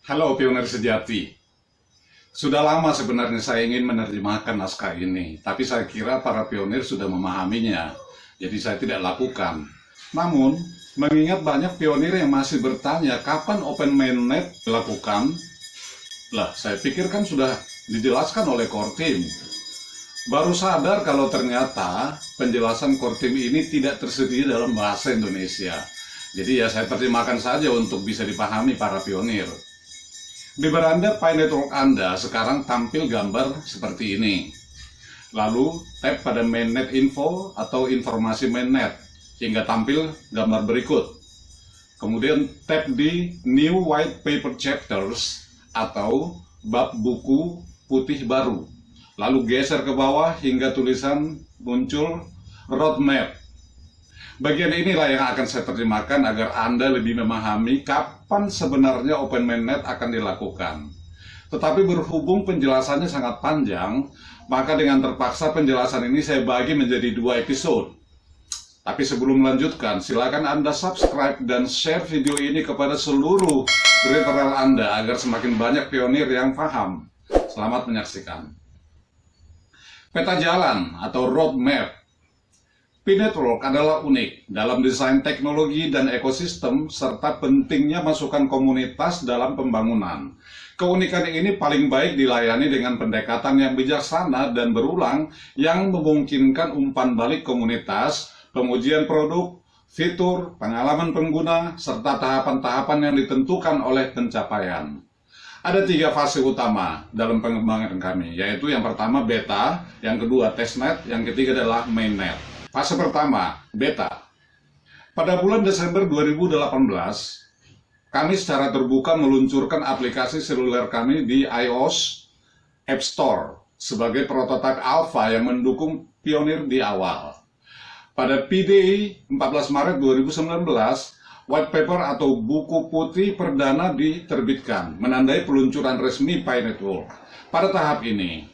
Halo pionir sejati. Sudah lama sebenarnya saya ingin menerjemahkan naskah ini, tapi saya kira para pionir sudah memahaminya, jadi saya tidak lakukan. Namun, mengingat banyak pionir yang masih bertanya kapan Open Mainnet dilakukan, saya pikir kan sudah dijelaskan oleh core team. Baru sadar kalau ternyata penjelasan core team ini tidak tersedia dalam bahasa Indonesia. Jadi ya saya terjemahkan saja untuk bisa dipahami para pionir. Di beranda Pi Network Anda sekarang tampil gambar seperti ini. Lalu tap pada mainnet info atau informasi mainnet hingga tampil gambar berikut. Kemudian tap di New White Paper Chapters atau bab buku putih baru. Lalu geser ke bawah hingga tulisan muncul roadmap. Bagian inilah yang akan saya terjemahkan agar Anda lebih memahami kapan sebenarnya Open Mainnet akan dilakukan. Tetapi berhubung penjelasannya sangat panjang, maka dengan terpaksa penjelasan ini saya bagi menjadi 2 episode. Tapi sebelum melanjutkan, silakan Anda subscribe dan share video ini kepada seluruh referral Anda agar semakin banyak pionir yang paham. Selamat menyaksikan. Peta jalan atau roadmap. Pi Network adalah unik dalam desain teknologi dan ekosistem serta pentingnya masukan komunitas dalam pembangunan. Keunikan ini paling baik dilayani dengan pendekatan yang bijaksana dan berulang yang memungkinkan umpan balik komunitas, pengujian produk, fitur, pengalaman pengguna, serta tahapan-tahapan yang ditentukan oleh pencapaian. Ada 3 fase utama dalam pengembangan kami, yaitu yang pertama beta, yang kedua testnet, yang ketiga adalah mainnet. Fase pertama, beta. Pada bulan Desember 2018, kami secara terbuka meluncurkan aplikasi seluler kami di iOS App Store sebagai prototipe alpha yang mendukung pionir di awal. Pada PDI 14 Maret 2019, white paper atau buku putih perdana diterbitkan, menandai peluncuran resmi Pi Network. Pada tahap ini,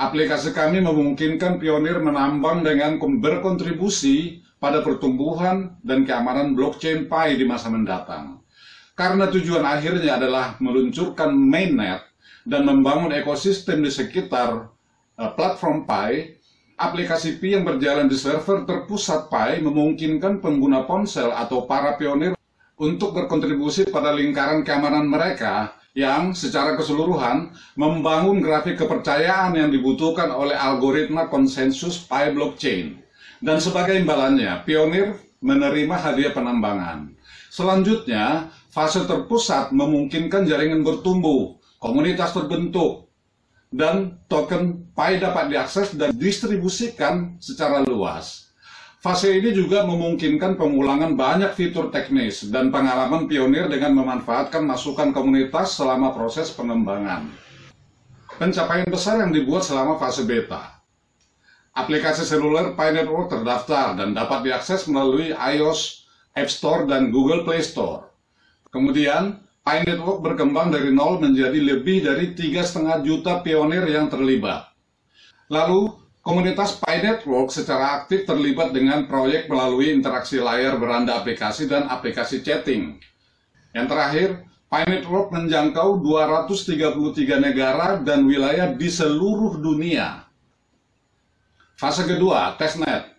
aplikasi kami memungkinkan pionir menambang dengan berkontribusi pada pertumbuhan dan keamanan blockchain Pi di masa mendatang. Karena tujuan akhirnya adalah meluncurkan mainnet dan membangun ekosistem di sekitar platform Pi, aplikasi Pi yang berjalan di server terpusat Pi memungkinkan pengguna ponsel atau para pionir untuk berkontribusi pada lingkaran keamanan mereka yang secara keseluruhan membangun grafik kepercayaan yang dibutuhkan oleh algoritma konsensus Pi blockchain. Dan sebagai imbalannya, pionir menerima hadiah penambangan. Selanjutnya, fase terpusat memungkinkan jaringan bertumbuh, komunitas terbentuk, dan token Pi dapat diakses dan distribusikan secara luas. Fase ini juga memungkinkan pengulangan banyak fitur teknis dan pengalaman pionir dengan memanfaatkan masukan komunitas selama proses pengembangan. Pencapaian besar yang dibuat selama fase beta. Aplikasi seluler Pi Network terdaftar dan dapat diakses melalui iOS App Store dan Google Play Store. Kemudian, Pi Network berkembang dari nol menjadi lebih dari 3,5 juta pionir yang terlibat. Lalu, komunitas Pi Network secara aktif terlibat dengan proyek melalui interaksi layar beranda aplikasi dan aplikasi chatting. Yang terakhir, Pi Network menjangkau 233 negara dan wilayah di seluruh dunia. Fase kedua, testnet.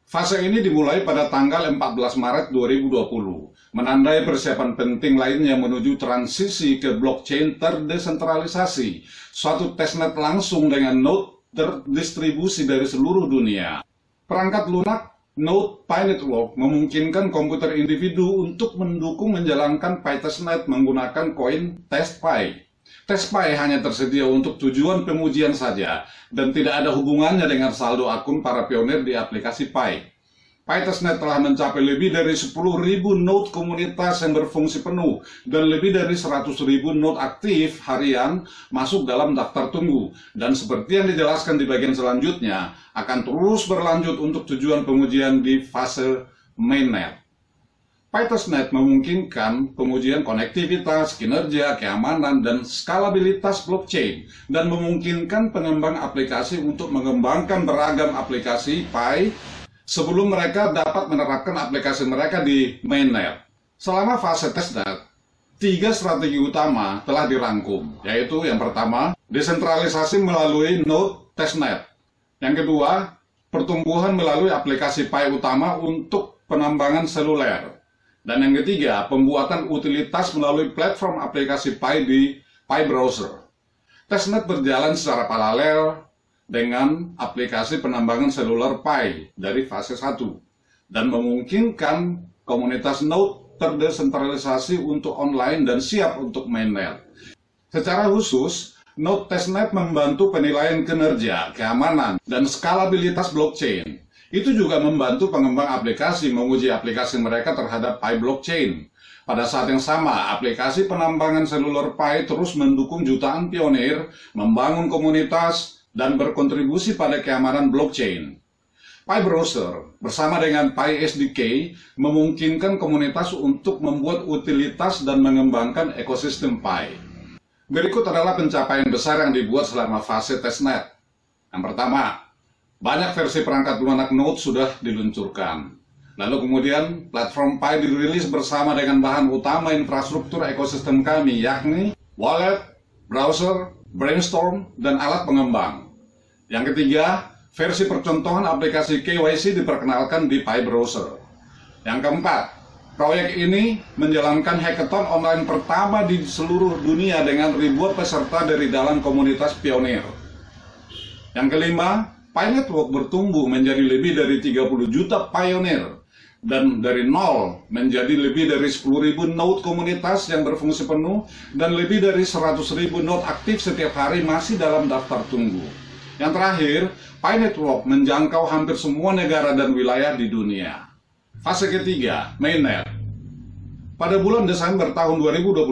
Fase ini dimulai pada tanggal 14 Maret 2020, menandai persiapan penting lainnya menuju transisi ke blockchain terdesentralisasi, suatu testnet langsung dengan node terdistribusi dari seluruh dunia. Perangkat lunak Node Pi Network memungkinkan komputer individu untuk mendukung menjalankan Pi testnet menggunakan koin TestPi. TestPi hanya tersedia untuk tujuan pengujian saja dan tidak ada hubungannya dengan saldo akun para pionir di aplikasi Pi. Pi testnet telah mencapai lebih dari 10.000 node komunitas yang berfungsi penuh dan lebih dari 100.000 node aktif harian masuk dalam daftar tunggu. Dan seperti yang dijelaskan di bagian selanjutnya, akan terus berlanjut untuk tujuan pengujian di fase mainnet. Pi testnet memungkinkan pengujian konektivitas, kinerja, keamanan, dan skalabilitas blockchain dan memungkinkan pengembang aplikasi untuk mengembangkan beragam aplikasi Pi sebelum mereka dapat menerapkan aplikasi mereka di mainnet. Selama fase testnet, 3 strategi utama telah dirangkum, yaitu yang pertama, desentralisasi melalui node testnet. Yang kedua, pertumbuhan melalui aplikasi Pi utama untuk penambangan seluler. Dan yang ketiga, pembuatan utilitas melalui platform aplikasi Pi di Pi browser. Testnet berjalan secara paralel dengan aplikasi penambangan seluler Pi dari fase 1 dan memungkinkan komunitas node terdesentralisasi untuk online dan siap untuk mainnet. Secara khusus, node testnet membantu penilaian kinerja, keamanan, dan skalabilitas blockchain. Itu juga membantu pengembang aplikasi menguji aplikasi mereka terhadap Pi blockchain. Pada saat yang sama, aplikasi penambangan seluler Pi terus mendukung jutaan pionir, membangun komunitas, dan berkontribusi pada keamanan blockchain. Pi Browser bersama dengan Pi SDK memungkinkan komunitas untuk membuat utilitas dan mengembangkan ekosistem Pi. Berikut adalah pencapaian besar yang dibuat selama fase testnet. Yang pertama, banyak versi perangkat lunak Node sudah diluncurkan. Lalu kemudian platform Pi dirilis bersama dengan bahan utama infrastruktur ekosistem kami, yakni wallet, browser, brainstorm, dan alat pengembang. Yang ketiga, versi percontohan aplikasi KYC diperkenalkan di Pi browser. Yang keempat, proyek ini menjalankan hackathon online pertama di seluruh dunia dengan ribuan peserta dari dalam komunitas pionir. Yang kelima, Pi Network bertumbuh menjadi lebih dari 30 juta pionir dan dari nol menjadi lebih dari 10.000 node komunitas yang berfungsi penuh dan lebih dari 100.000 node aktif setiap hari masih dalam daftar tunggu. Yang terakhir, Pi Network menjangkau hampir semua negara dan wilayah di dunia. Fase ketiga, mainnet. Pada bulan Desember tahun 2021,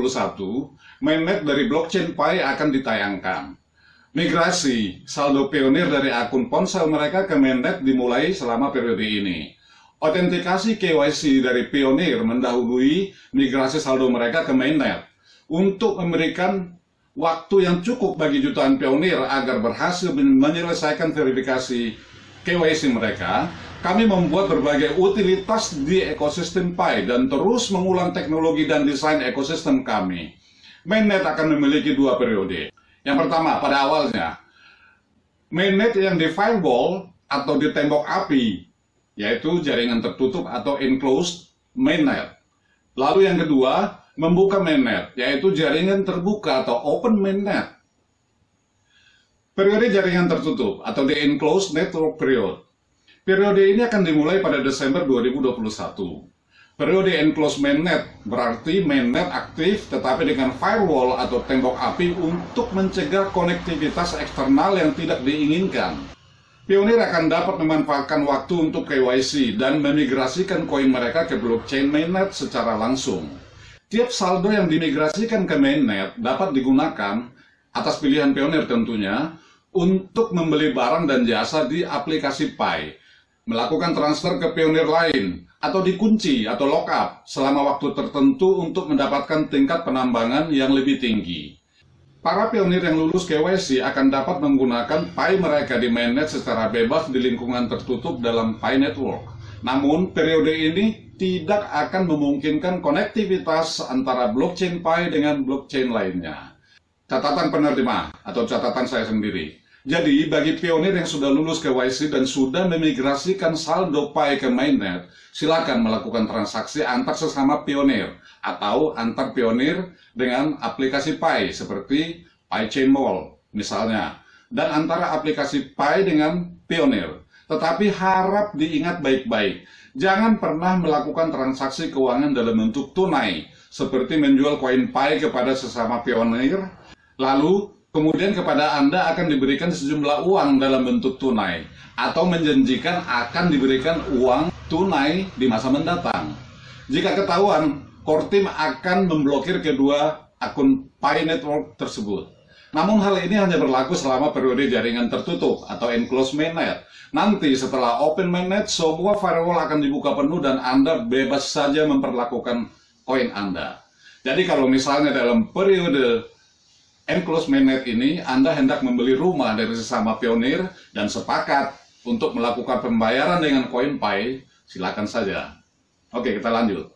mainnet dari blockchain Pi akan ditayangkan. Migrasi saldo pionir dari akun ponsel mereka ke mainnet dimulai selama periode ini. Autentikasi KYC dari pionir mendahului migrasi saldo mereka ke mainnet untuk memberikan waktu yang cukup bagi jutaan pionir agar berhasil menyelesaikan verifikasi KYC mereka. Kami membuat berbagai utilitas di ekosistem Pi dan terus mengulang teknologi dan desain ekosistem kami. Mainnet akan memiliki 2 periode. Yang pertama, pada awalnya, mainnet yang di firewall atau di tembok api, yaitu jaringan tertutup atau enclosed mainnet. Lalu yang kedua, membuka mainnet, yaitu jaringan terbuka atau open mainnet. Periode jaringan tertutup atau the enclosed network period. Periode ini akan dimulai pada Desember 2021. Periode enclosed mainnet berarti mainnet aktif tetapi dengan firewall atau tembok api untuk mencegah konektivitas eksternal yang tidak diinginkan. Pionir akan dapat memanfaatkan waktu untuk KYC dan memigrasikan koin mereka ke blockchain mainnet secara langsung. Tiap saldo yang dimigrasikan ke mainnet dapat digunakan atas pilihan pionir tentunya untuk membeli barang dan jasa di aplikasi Pi, melakukan transfer ke pionir lain, atau dikunci atau lockup selama waktu tertentu untuk mendapatkan tingkat penambangan yang lebih tinggi. Para pionir yang lulus KYC akan dapat menggunakan Pi mereka di mainnet secara bebas di lingkungan tertutup dalam Pi Network. Namun, periode ini tidak akan memungkinkan konektivitas antara blockchain Pi dengan blockchain lainnya. Catatan penerima atau catatan saya sendiri. Jadi, bagi pionir yang sudah lulus KYC dan sudah memigrasikan saldo Pi ke mainnet, silakan melakukan transaksi antar sesama pionir atau antar pionir dengan aplikasi Pi seperti PiChain Mall misalnya, dan antara aplikasi Pi dengan pionir. Tetapi harap diingat baik-baik, jangan pernah melakukan transaksi keuangan dalam bentuk tunai seperti menjual koin Pi kepada sesama pionir, lalu kemudian kepada Anda akan diberikan sejumlah uang dalam bentuk tunai atau menjanjikan akan diberikan uang tunai di masa mendatang. Jika ketahuan, core team akan memblokir kedua akun Pi Network tersebut. Namun hal ini hanya berlaku selama periode jaringan tertutup atau enclosed mainnet. Nanti setelah open mainnet, semua firewall akan dibuka penuh dan Anda bebas saja memperlakukan koin Anda. Jadi kalau misalnya dalam periode enclosed mainnet ini, Anda hendak membeli rumah dari sesama pionir dan sepakat untuk melakukan pembayaran dengan koin Pi, silakan saja. Oke, kita lanjut.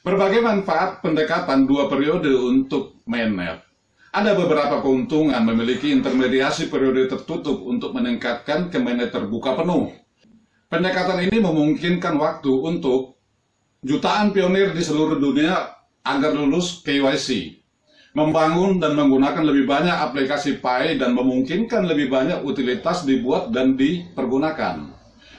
Berbagai manfaat pendekatan dua periode untuk mainnet. Ada beberapa keuntungan memiliki intermediasi periode tertutup untuk meningkatkan ke mainnet terbuka penuh. Pendekatan ini memungkinkan waktu untuk jutaan pionir di seluruh dunia agar lulus KYC, membangun dan menggunakan lebih banyak aplikasi Pi dan memungkinkan lebih banyak utilitas dibuat dan dipergunakan.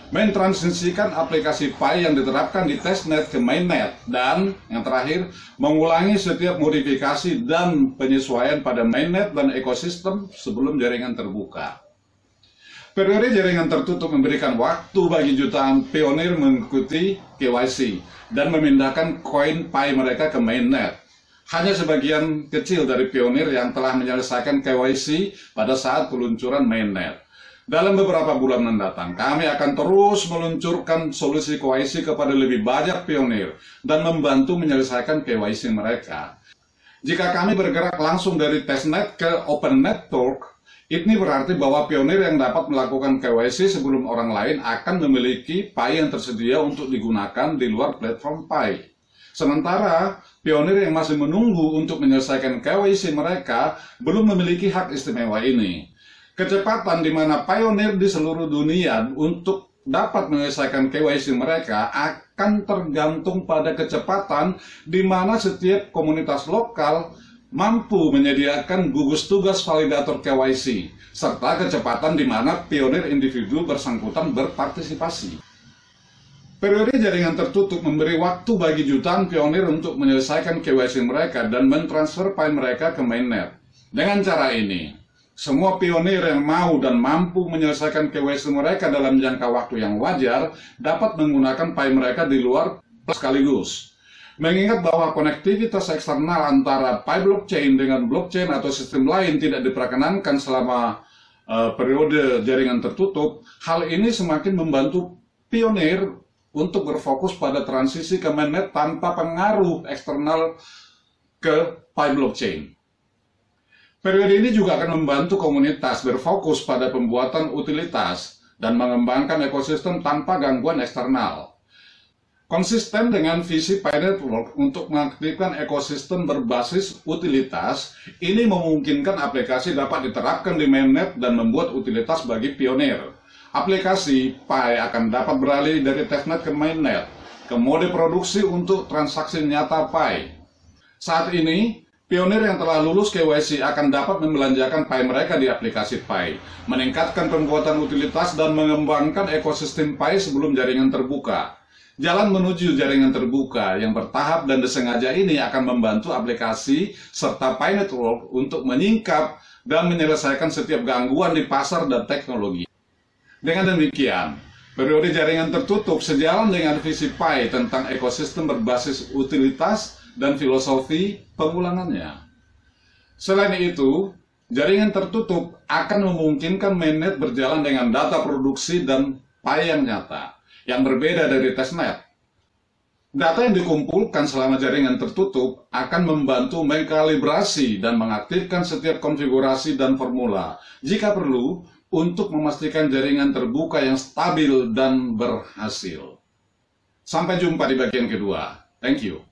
Mentransisikan aplikasi Pi yang diterapkan di testnet ke mainnet, dan yang terakhir, mengulangi setiap modifikasi dan penyesuaian pada mainnet dan ekosistem sebelum jaringan terbuka. Periode jaringan tertutup memberikan waktu bagi jutaan pionir mengikuti KYC dan memindahkan koin Pi mereka ke mainnet. Hanya sebagian kecil dari pionir yang telah menyelesaikan KYC pada saat peluncuran mainnet. Dalam beberapa bulan mendatang, kami akan terus meluncurkan solusi KYC kepada lebih banyak pionir dan membantu menyelesaikan KYC mereka. Jika kami bergerak langsung dari testnet ke open network, ini berarti bahwa pionir yang dapat melakukan KYC sebelum orang lain akan memiliki Pi yang tersedia untuk digunakan di luar platform Pi. Sementara, pionir yang masih menunggu untuk menyelesaikan KYC mereka belum memiliki hak istimewa ini. Kecepatan di mana pionir di seluruh dunia untuk dapat menyelesaikan KYC mereka akan tergantung pada kecepatan di mana setiap komunitas lokal mampu menyediakan gugus tugas validator KYC, serta kecepatan di mana pionir individu bersangkutan berpartisipasi. Periode jaringan tertutup memberi waktu bagi jutaan pionir untuk menyelesaikan KYC mereka dan mentransfer Pi mereka ke mainnet. Dengan cara ini, semua pionir yang mau dan mampu menyelesaikan KYC mereka dalam jangka waktu yang wajar dapat menggunakan Pi mereka di luar sekaligus. Mengingat bahwa konektivitas eksternal antara Pi blockchain dengan blockchain atau sistem lain tidak diperkenankan selama periode jaringan tertutup, hal ini semakin membantu pionir untuk berfokus pada transisi ke mainnet tanpa pengaruh eksternal ke Pi blockchain. Periode ini juga akan membantu komunitas berfokus pada pembuatan utilitas dan mengembangkan ekosistem tanpa gangguan eksternal. Konsisten dengan visi Pi Network untuk mengaktifkan ekosistem berbasis utilitas, ini memungkinkan aplikasi dapat diterapkan di mainnet dan membuat utilitas bagi pionir. Aplikasi Pi akan dapat beralih dari testnet ke mainnet, ke mode produksi untuk transaksi nyata Pi. Saat ini, pionir yang telah lulus KYC akan dapat membelanjakan Pi mereka di aplikasi Pi, meningkatkan pembuatan utilitas dan mengembangkan ekosistem Pi sebelum jaringan terbuka. Jalan menuju jaringan terbuka yang bertahap dan disengaja ini akan membantu aplikasi serta Pi Network untuk menyingkap dan menyelesaikan setiap gangguan di pasar dan teknologi. Dengan demikian, periode jaringan tertutup sejalan dengan visi Pi tentang ekosistem berbasis utilitas dan filosofi pengulangannya. Selain itu, jaringan tertutup akan memungkinkan mainnet berjalan dengan data produksi dan Pi yang nyata, yang berbeda dari testnet. Data yang dikumpulkan selama jaringan tertutup akan membantu mengkalibrasi dan mengaktifkan setiap konfigurasi dan formula, jika perlu, untuk memastikan jaringan terbuka yang stabil dan berhasil. Sampai jumpa di bagian kedua. Thank you.